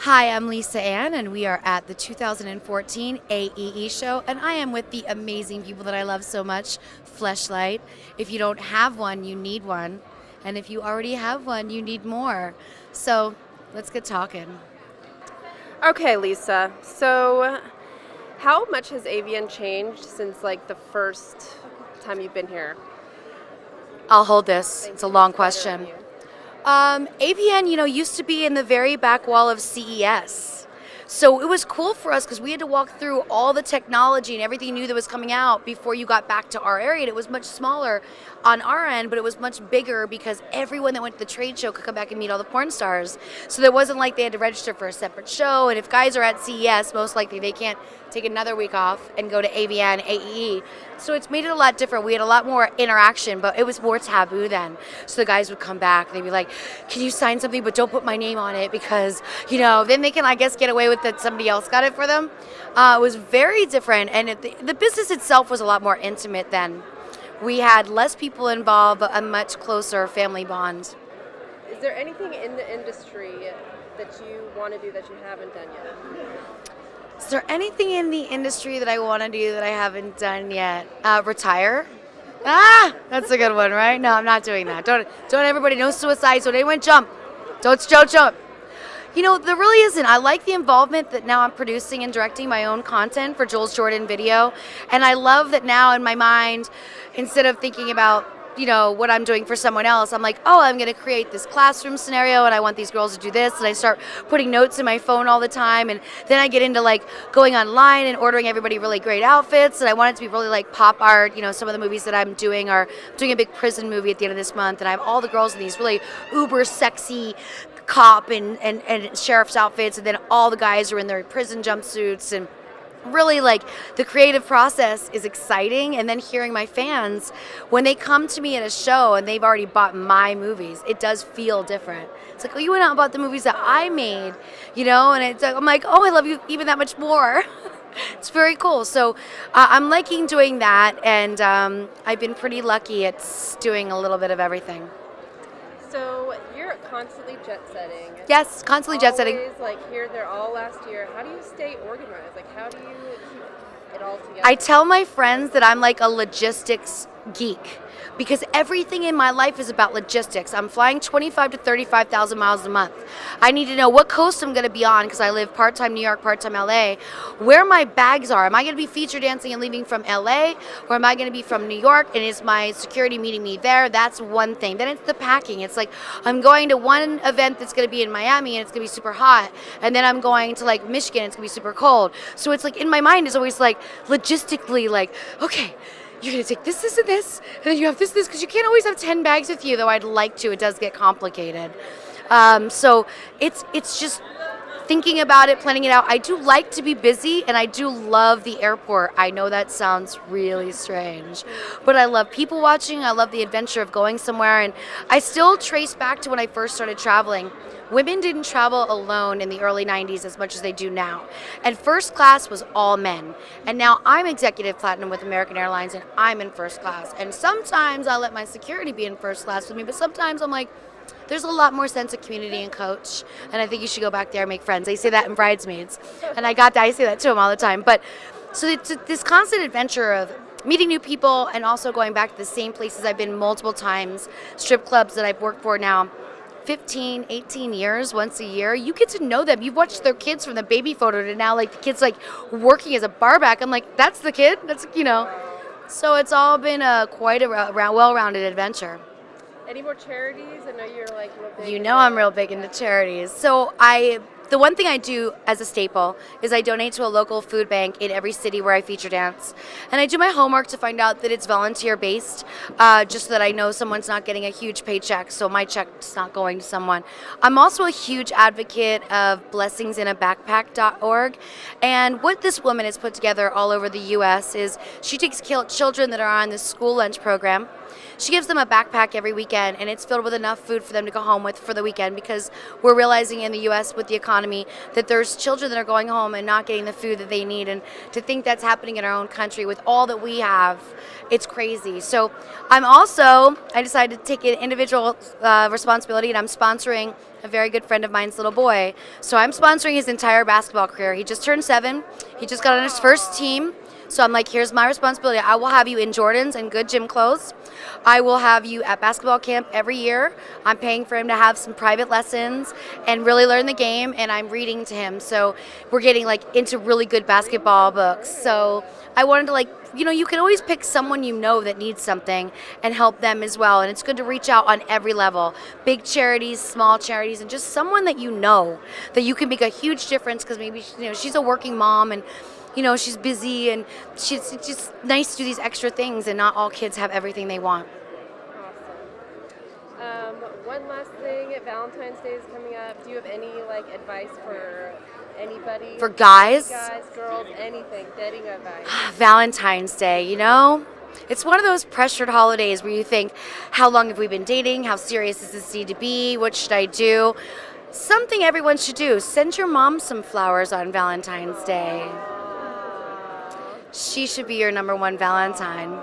Hi, I'm Lisa Ann, and we are at the 2014 AEE show, and I am with the amazing people that I love so much, Fleshlight. If you don't have one, you need one, and if you already have one, you need more. So let's get talking. Okay, Lisa. So, how much has AVN changed since like the first time you've been here? I'll hold this. Thank It's a you. long It's right around question. you. AVN, used to be in the very back wall of CES. So it was cool for us because we had to walk through all the technology and everything new that was coming out before you got back to our area. And it was much smaller on our end, but it was much bigger because everyone that went to the trade show could come back and meet all the porn stars. So there wasn't like they had to register for a separate show. And if guys are at CES, most likely they can't take another week off and go to AVN, AEE. So it's made it a lot different. We had a lot more interaction, but it was more taboo then. So the guys would come back and they'd be like, can you sign something, but don't put my name on it because, then they can, I guess, get away with that somebody else got it for them. It was very different. And the business itself was a lot more intimate then. We had less people involved, but a much closer family bond. Is there anything in the industry that you want to do that you haven't done yet? Is there anything in the industry that I want to do that I haven't done yet? Retire? That's a good one, right? No, I'm not doing that. Don't everybody, no suicides. Don't anyone jump. Don't jump. There really isn't. I like the involvement that now I'm producing and directing my own content for Jules Jordan Video. And I love that now in my mind, instead of thinking about, what I'm doing for someone else, I'm like, oh, I'm going to create this classroom scenario and I want these girls to do this. And I start putting notes in my phone all the time. And then I get into like going online and ordering everybody really great outfits. And I want it to be really like pop art. Some of the movies that I'm doing are doing a big prison movie at the end of this month. And I have all the girls in these really uber sexy cop and sheriff's outfits, and then all the guys are in their prison jumpsuits, and really like the creative process is exciting. And then hearing my fans when they come to me at a show and they've already bought my movies, it does feel different. It's like, oh, you went out and bought the movies that I made, and it's like, I'm like, oh, I love you even that much more. It's very cool. So I'm liking doing that, and I've been pretty lucky at doing a little bit of everything. So you're constantly jet setting. Yes, constantly jet setting. Always like here, there, all last year. How do you stay organized? Like, how do you keep it all together? I tell my friends that I'm like a logistics geek because everything in my life is about logistics. I'm flying 25 to 35,000 miles a month. I need to know what coast I'm going to be on because I live part-time New York, part-time LA, where my bags are. Am I going to be feature dancing and leaving from LA, or am I going to be from New York and is my security meeting me there? That's one thing. Then it's the packing. It's like I'm going to one event that's going to be in Miami and it's going to be super hot, and then I'm going to like Michigan, it's going to be super cold. So it's like in my mind is always like logistically like, okay, you're going to take this, and then you have this, because you can't always have 10 bags with you, though I'd like to. It does get complicated. So it's just thinking about it, planning it out. I do like to be busy, and I do love the airport. I know that sounds really strange, but I love people watching. I love the adventure of going somewhere, and I still trace back to when I first started traveling. Women didn't travel alone in the early 90s as much as they do now. And first class was all men. And now I'm executive platinum with American Airlines and I'm in first class. And sometimes I let my security be in first class with me, but sometimes I'm like, there's a lot more sense of community in Coach, and I think you should go back there and make friends. They say that in Bridesmaids, and I say that to them all the time. But so it's this constant adventure of meeting new people and also going back to the same places I've been multiple times, strip clubs that I've worked for now 15, 18 years, once a year. You get to know them. You've watched their kids from the baby photo to now, like the kid's like working as a barback. I'm like, that's the kid? So it's all been quite a well-rounded adventure. Any more charities? I know you're like real big. I'm real big into charities. So the one thing I do as a staple is I donate to a local food bank in every city where I feature dance. And I do my homework to find out that it's volunteer-based, just so that I know someone's not getting a huge paycheck, so my check's not going to someone. I'm also a huge advocate of blessingsinAbackpack.org. And what this woman has put together all over the U.S. is she takes children that are on the school lunch program, she gives them a backpack every weekend, and it's filled with enough food for them to go home with for the weekend, because we're realizing in the U.S. with the economy that there's children that are going home and not getting the food that they need. And to think that's happening in our own country with all that we have, it's crazy. So I decided to take an individual responsibility, and I'm sponsoring a very good friend of mine's little boy. So I'm sponsoring his entire basketball career. He just turned 7. He just got on his first team. So I'm like, here's my responsibility. I will have you in Jordans and good gym clothes. I will have you at basketball camp every year. I'm paying for him to have some private lessons and really learn the game, and I'm reading to him. So we're getting like into really good basketball books. So I wanted to you can always pick someone you know that needs something and help them as well. And it's good to reach out on every level, big charities, small charities, and just someone that you know that you can make a huge difference, because maybe she's a working mom and she's busy, and it's just nice to do these extra things, and not all kids have everything they want. Awesome. One last thing, Valentine's Day is coming up. Do you have any advice for anybody? For guys? Guys, girls, anything, dating advice. Valentine's Day, it's one of those pressured holidays where you think, how long have we been dating? How serious does this need to be? What should I do? Something everyone should do. Send your mom some flowers on Valentine's Day. She should be your number one Valentine.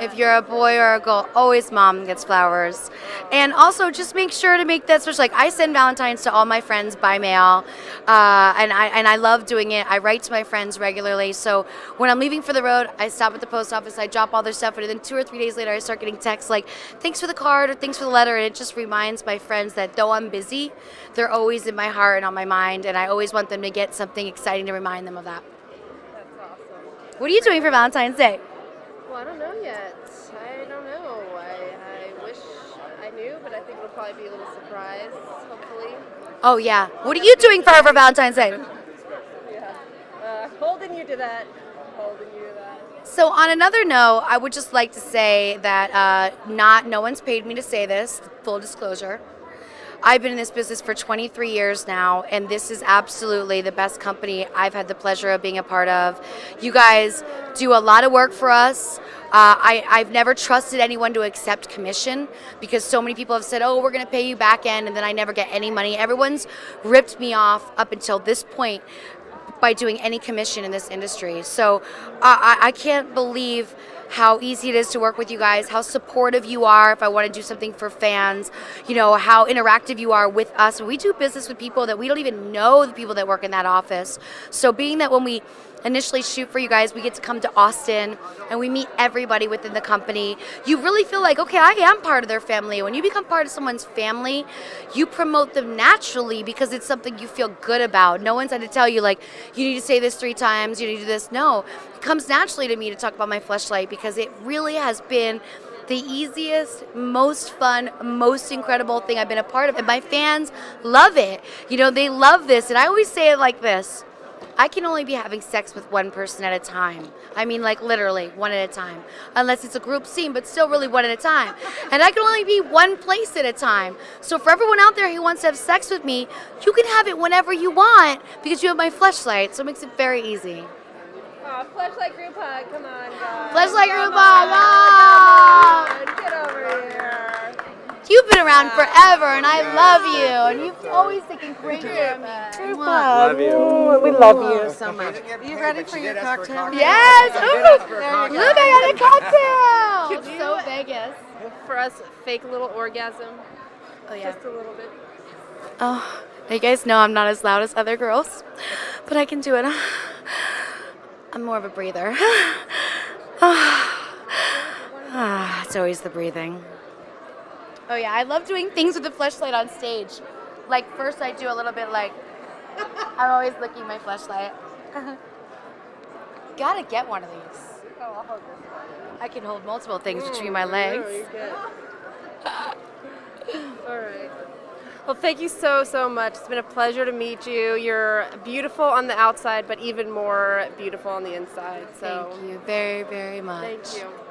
If you're a boy or a girl, always mom gets flowers. And also just make sure to make that special. I send Valentines to all my friends by mail, and I love doing it. I write to my friends regularly. So when I'm leaving for the road, I stop at the post office, I drop all their stuff, and then 2 or 3 days later I start getting texts like, thanks for the card or thanks for the letter. And it just reminds my friends that though I'm busy, they're always in my heart and on my mind, and I always want them to get something exciting to remind them of that. That's awesome. What are you doing for Valentine's Day? Well, I don't know yet. I don't know. I wish I knew, but I think it'll probably be a little surprise, hopefully. Oh, yeah. What are you doing for her for Valentine's Day? Yeah. Holding you to that. So on another note, I would just like to say that no one's paid me to say this, full disclosure. I've been in this business for 23 years now, and this is absolutely the best company I've had the pleasure of being a part of. You guys do a lot of work for us. I've never trusted anyone to accept commission, because so many people have said, oh, we're going to pay you back end, and then I never get any money. Everyone's ripped me off up until this point by doing any commission in this industry. So I can't believe how easy it is to work with you guys, how supportive you are if I want to do something for fans, how interactive you are with us. We do business with people that we don't even know the people that work in that office. So being that when we initially shoot for you guys, we get to come to Austin and we meet everybody within the company, you really feel like, okay, I am part of their family. When you become part of someone's family, you promote them naturally because it's something you feel good about. No one's had to tell you, you need to say this 3 times, you need to do this. No, it comes naturally to me to talk about my Fleshlight, because it really has been the easiest, most fun, most incredible thing I've been a part of. And my fans love it. They love this. And I always say it like this. I can only be having sex with one person at a time. I mean, literally, one at a time. Unless it's a group scene, but still really one at a time. And I can only be one place at a time. So for everyone out there who wants to have sex with me, you can have it whenever you want, because you have my Fleshlight. So it makes it very easy. Fleshlight group hug. Come on, guys. Fleshlight group hug. hug. Come on. Get over here. You've been around forever, and I love you, and you've always taken great care of me. Love you. We love you so much. Are you ready for your cocktail? Yes! Ooh, look, I got a cocktail! So Vegas. For us, fake little orgasm. Oh, yeah. Just a little bit. Oh, you guys know I'm not as loud as other girls, but I can do it. I'm more of a breather. It's always the breathing. Oh yeah, I love doing things with the Fleshlight on stage. First I do a little bit I'm always licking my Fleshlight. Gotta get one of these. Oh, I'll hold this one. I can hold multiple things between my legs. All right. Well, thank you so much. It's been a pleasure to meet you. You're beautiful on the outside, but even more beautiful on the inside. So Thank you very, very much. Thank you.